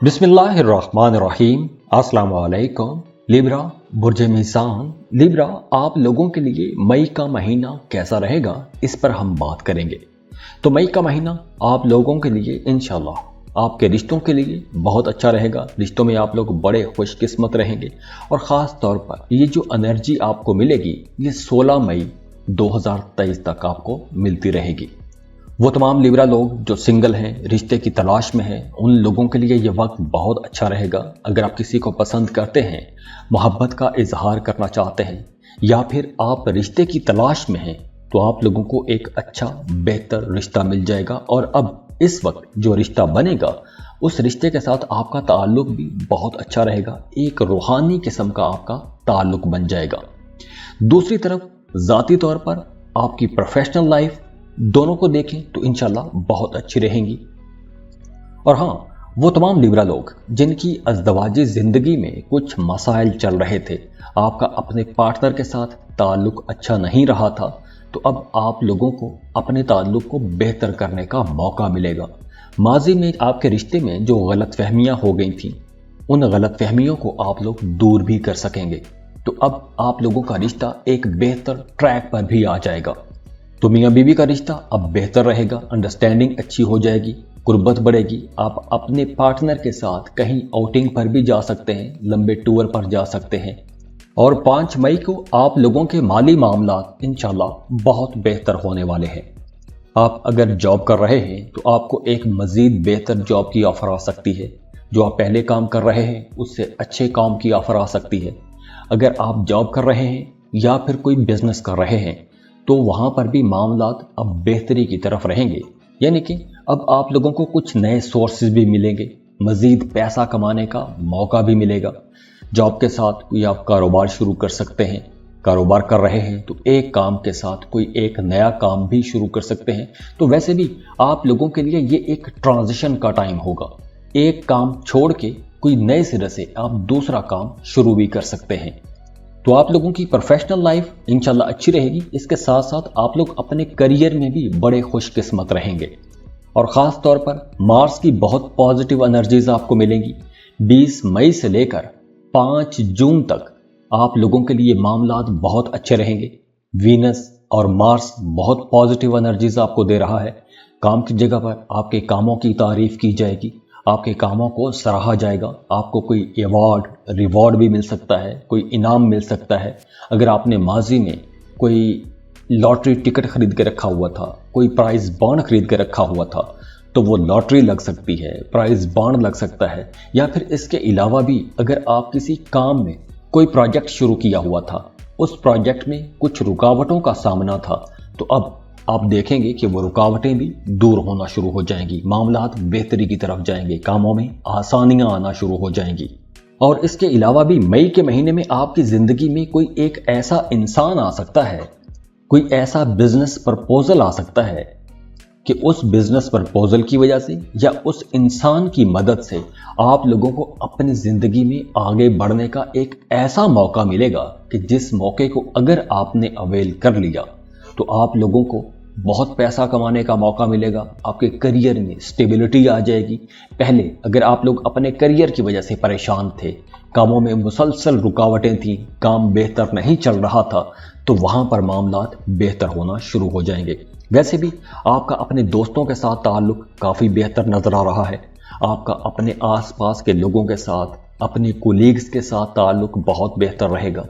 बिस्मिल्लाहिर्रहमानिर्रहीम। अस्सलाम वालेकुम। लिब्रा, बुर्ज मीज़ान लिब्रा, आप लोगों के लिए मई का महीना कैसा रहेगा, इस पर हम बात करेंगे। तो मई का महीना आप लोगों के लिए इंशाल्लाह आपके रिश्तों के लिए बहुत अच्छा रहेगा। रिश्तों में आप लोग बड़े खुशकिस्मत रहेंगे और ख़ास तौर पर ये जो एनर्जी आपको मिलेगी ये 16 मई 2023 तक आपको मिलती रहेगी। वो तमाम लिब्रा लोग जो सिंगल हैं, रिश्ते की तलाश में हैं, उन लोगों के लिए ये वक्त बहुत अच्छा रहेगा। अगर आप किसी को पसंद करते हैं, मोहब्बत का इजहार करना चाहते हैं या फिर आप रिश्ते की तलाश में हैं, तो आप लोगों को एक अच्छा बेहतर रिश्ता मिल जाएगा। और अब इस वक्त जो रिश्ता बनेगा उस रिश्ते के साथ आपका ताल्लुक भी बहुत अच्छा रहेगा। एक रूहानी किस्म का आपका ताल्लुक बन जाएगा। दूसरी तरफ ज़ाती तौर पर आपकी प्रोफेशनल लाइफ दोनों को देखें तो इंशाल्लाह बहुत अच्छी रहेंगी। और हाँ, वो तमाम लिब्रा लोग जिनकी अज़दवाजी ज़िंदगी में कुछ मसाइल चल रहे थे, आपका अपने पार्टनर के साथ ताल्लुक अच्छा नहीं रहा था, तो अब आप लोगों को अपने ताल्लुक को बेहतर करने का मौका मिलेगा। माजी में आपके रिश्ते में जो गलतफहमियां हो गई थीं, उन गलतफहमियों को आप लोग दूर भी कर सकेंगे। तो अब आप लोगों का रिश्ता एक बेहतर ट्रैक पर भी आ जाएगा। तो मियाँ बीवी का रिश्ता अब बेहतर रहेगा, अंडरस्टैंडिंग अच्छी हो जाएगी, कुर्बत बढ़ेगी। आप अपने पार्टनर के साथ कहीं आउटिंग पर भी जा सकते हैं, लंबे टूर पर जा सकते हैं। और 5 मई को आप लोगों के माली मामलात इंशाल्लाह बहुत बेहतर होने वाले हैं। आप अगर जॉब कर रहे हैं तो आपको एक मज़ीद बेहतर जॉब की ऑफ़र आ सकती है। जो आप पहले काम कर रहे हैं उससे अच्छे काम की ऑफ़र आ सकती है। अगर आप जॉब कर रहे हैं या फिर कोई बिजनेस कर रहे हैं तो वहाँ पर भी मामलात अब बेहतरी की तरफ रहेंगे। यानी कि अब आप लोगों को कुछ नए सोर्सेज भी मिलेंगे, मज़ीद पैसा कमाने का मौका भी मिलेगा। जॉब के साथ कोई आप कारोबार शुरू कर सकते हैं। कारोबार कर रहे हैं तो एक काम के साथ कोई एक नया काम भी शुरू कर सकते हैं। तो वैसे भी आप लोगों के लिए ये एक ट्रांजिशन का टाइम होगा। एक काम छोड़ के कोई नए सिरे से आप दूसरा काम शुरू भी कर सकते हैं। तो आप लोगों की प्रोफेशनल लाइफ इंशाल्लाह अच्छी रहेगी। इसके साथ साथ आप लोग अपने करियर में भी बड़े खुशकिस्मत रहेंगे। और ख़ास तौर पर मार्स की बहुत पॉजिटिव एनर्जीज आपको मिलेंगी। 20 मई से लेकर 5 जून तक आप लोगों के लिए मामलात बहुत अच्छे रहेंगे। वीनस और मार्स बहुत पॉजिटिव एनर्जीज आपको दे रहा है। काम की जगह पर आपके कामों की तारीफ की जाएगी, आपके कामों को सराहा जाएगा। आपको कोई अवार्ड रिवॉर्ड भी मिल सकता है, कोई इनाम मिल सकता है। अगर आपने माजी में कोई लॉटरी टिकट खरीद के रखा हुआ था, कोई प्राइज बॉन्ड खरीद के रखा हुआ था, तो वो लॉटरी लग सकती है, प्राइज बॉन्ड लग सकता है। या फिर इसके अलावा भी अगर आप किसी काम में कोई प्रोजेक्ट शुरू किया हुआ था, उस प्रोजेक्ट में कुछ रुकावटों का सामना था, तो अब आप देखेंगे कि वो रुकावटें भी दूर होना शुरू हो जाएंगी, मामलात बेहतरी की तरफ जाएंगे, कामों में आसानियां आना शुरू हो जाएंगी। और इसके अलावा भी मई के महीने में आपकी ज़िंदगी में कोई एक ऐसा इंसान आ सकता है, कोई ऐसा बिजनेस प्रपोजल आ सकता है कि उस बिजनेस प्रपोजल की वजह से या उस इंसान की मदद से आप लोगों को अपनी ज़िंदगी में आगे बढ़ने का एक ऐसा मौका मिलेगा कि जिस मौके को अगर आपने अवेल कर लिया तो आप लोगों को बहुत पैसा कमाने का मौका मिलेगा। आपके करियर में स्टेबिलिटी आ जाएगी। पहले अगर आप लोग अपने करियर की वजह से परेशान थे, कामों में मुसलसल रुकावटें थीं, काम बेहतर नहीं चल रहा था, तो वहाँ पर मामलात बेहतर होना शुरू हो जाएंगे। वैसे भी आपका अपने दोस्तों के साथ ताल्लुक काफ़ी बेहतर नज़र आ रहा है। आपका अपने आसपास के लोगों के साथ, अपने कोलीग्स के साथ ताल्लुक बहुत बेहतर रहेगा।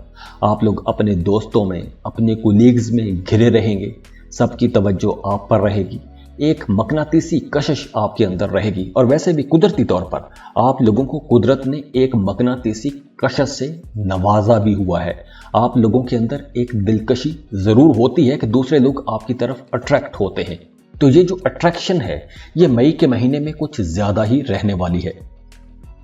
आप लोग अपने दोस्तों में, अपने कोलीग्स में घिरे रहेंगे। सबकी तवज्जो आप पर रहेगी। एक मकनातीसी कशिश आपके अंदर रहेगी। और वैसे भी कुदरती तौर पर आप लोगों को कुदरत ने एक मकनातीसी कशिश से नवाजा भी हुआ है। आप लोगों के अंदर एक दिलकशी ज़रूर होती है कि दूसरे लोग आपकी तरफ अट्रैक्ट होते हैं। तो ये जो अट्रैक्शन है ये मई के महीने में कुछ ज़्यादा ही रहने वाली है।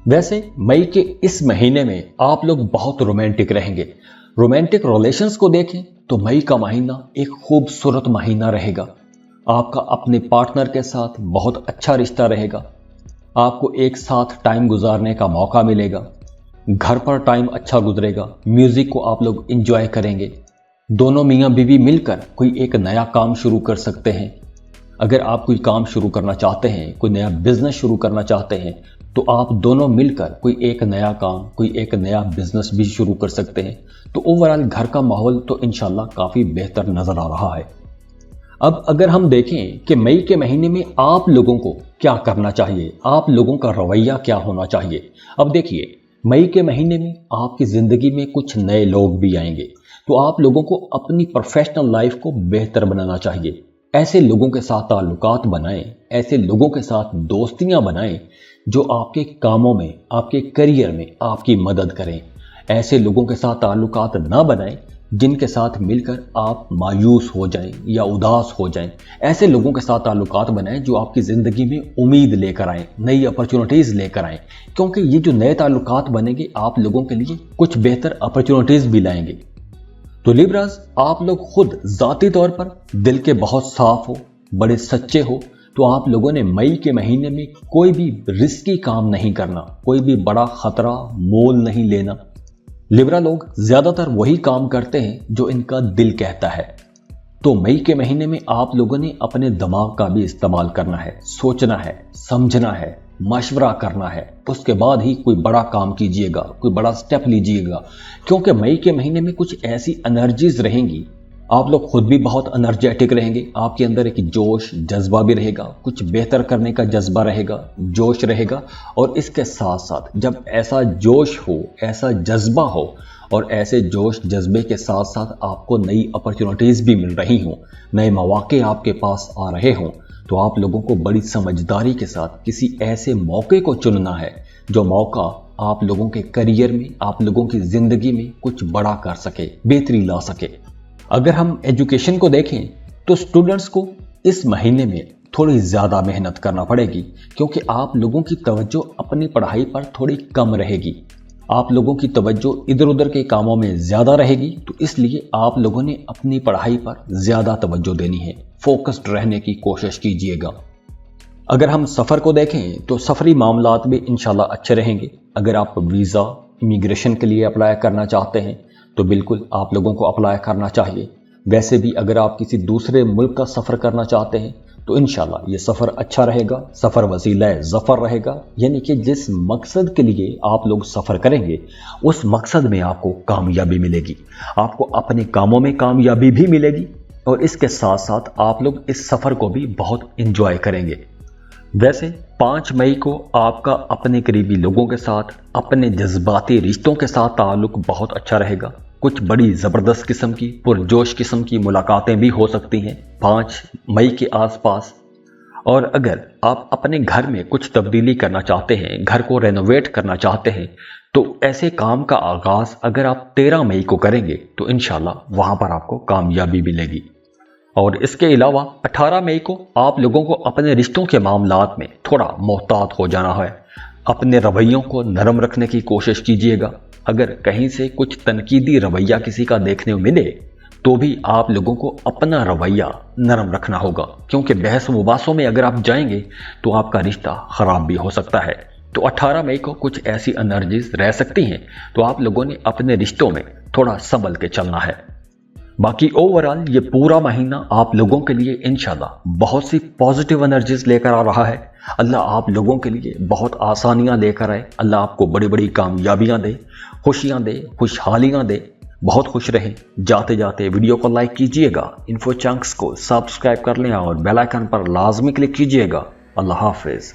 वैसे मई के इस महीने में आप लोग बहुत रोमांटिक रहेंगे। रोमांटिक रिलेशंस को देखें तो मई का महीना एक खूबसूरत महीना रहेगा। आपका अपने पार्टनर के साथ बहुत अच्छा रिश्ता रहेगा। आपको एक साथ टाइम गुजारने का मौका मिलेगा। घर पर टाइम अच्छा गुजरेगा। म्यूजिक को आप लोग एंजॉय करेंगे। दोनों मियाँ बीवी मिलकर कोई एक नया काम शुरू कर सकते हैं। اگر آپ کوئی کام شروع کرنا چاہتے ہیں، کوئی نیا بزنس شروع کرنا چاہتے ہیں، تو آپ دونوں مل کر کوئی ایک نیا کام، کوئی ایک نیا بزنس بھی شروع کر سکتے ہیں۔ تو اوورال گھر کا ماحول تو انشاءاللہ کافی بہتر نظر آ رہا ہے۔ اب اگر ہم دیکھیں کہ مئی کے مہینے میں آپ لوگوں کو کیا کرنا چاہیے، آپ لوگوں کا رویہ کیا ہونا چاہیے۔ اب دیکھیے، مئی کے مہینے میں آپ کی زندگی میں کچھ نئے لوگ بھی آئیں گے، تو آپ لوگوں کو اپنی پروفیشنل لائف کو بہتر بنانا چاہیے۔ ایسے لوگوں کے ساتھ تعلقات بنائیں، ایسے لوگوں کے ساتھ دوستیاں بنائیں جو آپ کے کاموں میں، آپ کے کیریئر میں آپ کی مدد کریں۔ ایسے لوگوں کے ساتھ تعلقات نہ بنائیں جن کے ساتھ مل کر آپ مایوس ہو جائیں یا اداس ہو جائیں۔ ایسے لوگوں کے ساتھ تعلقات بنائیں جو آپ کی زندگی میں امید لے کر آئیں، نئی اپرچونٹیز لے کر آئیں، کیونکہ یہ جو نئے تعلقات بنیں گے آپ لوگوں کے لیے کچھ بہتر اپرچونٹیز بھی لائیں گے۔ تو لیبراز، آپ لوگ خود ذاتی طور پر دل کے بہت صاف ہو، بڑے سچے ہو، تو آپ لوگوں نے مئی کے مہینے میں کوئی بھی رسکی کام نہیں کرنا، کوئی بھی بڑا خطرہ مول نہیں لینا۔ لیبرا لوگ زیادہ تر وہی کام کرتے ہیں جو ان کا دل کہتا ہے۔ تو مئی کے مہینے میں آپ لوگوں نے اپنے دماغ کا بھی استعمال کرنا ہے، سوچنا ہے، سمجھنا ہے، مشورہ کرنا ہے، اس کے بعد ہی کوئی بڑا کام کیجئے گا، کوئی بڑا سٹیپ لیجئے گا، کیونکہ مئی کے مہینے میں کچھ ایسی انرجیز رہیں گی، آپ لوگ خود بھی بہت انرجیٹک رہیں گے، آپ کے اندر ایک جوش جذبہ بھی رہے گا، کچھ بہتر کرنے کا جذبہ رہے گا، جوش رہے گا، اور اس کے ساتھ ساتھ جب ایسا جوش ہو، ایسا جذبہ ہو، اور ایسے جوش جذبے کے ساتھ ساتھ آپ کو نئی اپرچونٹیز بھی مل رہی ہوں، نئے مواقع آپ کے پاس آ رہے ہوں، تو آپ لوگوں کو بڑی سمجھداری کے ساتھ کسی ایسے موقع کو چننا ہے جو موقع آپ لوگوں کے کیریئر میں، آپ لوگوں کی زندگی میں کچھ بڑا کر سکے، بہتری لا سکے۔ اگر ہم ایجوکیشن کو دیکھیں تو اسٹوڈنٹس کو اس مہینے میں تھوڑی زیادہ محنت کرنا پڑے گی، کیونکہ آپ لوگوں کی توجہ اپنی پڑھائی پر تھوڑی کم رہے گی، آپ لوگوں کی توجہ ادھر ادھر کے کاموں میں زیادہ رہے گی، تو اس لیے آپ لوگوں نے اپنی پڑھائی پر زیادہ توجہ دینی ہے، فوکسڈ رہنے کی کوشش کیجیے گا۔ اگر ہم سفر کو دیکھیں تو سفری معاملات بھی انشاءاللہ اچھے رہیں گے۔ اگر آپ ویزا، امیگریشن کے لیے اپلائی کرنا چاہتے ہیں تو بالکل آپ لوگوں کو اپلائی کرنا چاہیے۔ ویسے بھی اگر آپ کسی دوسرے ملک کا سفر کرنا چاہتے ہیں تو انشاءاللہ یہ سفر اچھا رہے گا، سفر وسیلہ ظفر رہے گا، یعنی کہ جس مقصد کے لیے آپ لوگ سفر کریں گے اس مقصد میں آپ کو کامیابی ملے گی، آپ کو اپنے کاموں میں کامیابی بھی ملے گی، اور اس کے ساتھ ساتھ آپ لوگ اس سفر کو بھی بہت انجوائے کریں گے۔ ویسے 5 مئی کو آپ کا اپنے قریبی لوگوں کے ساتھ، اپنے جذباتی رشتوں کے ساتھ تعلق بہت اچھا رہے گا، کچھ بڑی زبردست قسم کی، پرجوش قسم کی ملاقاتیں بھی ہو سکتی ہیں 5 مئی کے آس پاس۔ اور اگر آپ اپنے گھر میں کچھ تبدیلی کرنا چاہتے ہیں، گھر کو رینوویٹ کرنا چاہتے ہیں، تو ایسے کام کا آغاز اگر آپ 13 مئی کو کریں گے تو انشاءاللہ وہاں پر آپ کو کامیابی ملے گی۔ اور اس کے علاوہ 18 مئی کو آپ لوگوں کو اپنے رشتوں کے معاملات میں تھوڑا محتاط ہو جانا ہے، اپنے رویوں کو نرم رکھنے کی کوشش کیجیے گا۔ اگر کہیں سے کچھ تنقیدی رویہ کسی کا دیکھنے ملے تو بھی آپ لوگوں کو اپنا رویہ نرم رکھنا ہوگا، کیونکہ بحث و مباحثوں میں اگر آپ جائیں گے تو آپ کا رشتہ خراب بھی ہو سکتا ہے۔ تو 18 مئی کو کچھ ایسی انرجیز رہ سکتی ہیں، تو آپ لوگوں نے اپنے رشتوں میں تھوڑا سنبھل کے چلنا ہے۔ باقی اوورال یہ پورا مہینہ آپ لوگوں کے لیے انشاءاللہ بہت سی پازیٹیو انرجیز لے کر آ رہا ہے۔ اللہ آپ لوگوں کے لیے بہت آسانیاں لے کر آئے، اللہ آپ کو بڑی بڑی کامیابیاں دے، خوشیاں دے، خوشحالیاں دے، بہت خوش رہیں۔ جاتے جاتے ویڈیو کو لائک کیجئے گا، انفو چنکس کو سبسکرائب کر لیں اور بیل آئیکن پر لازمی کلک کیجئے گا۔ اللہ حافظ۔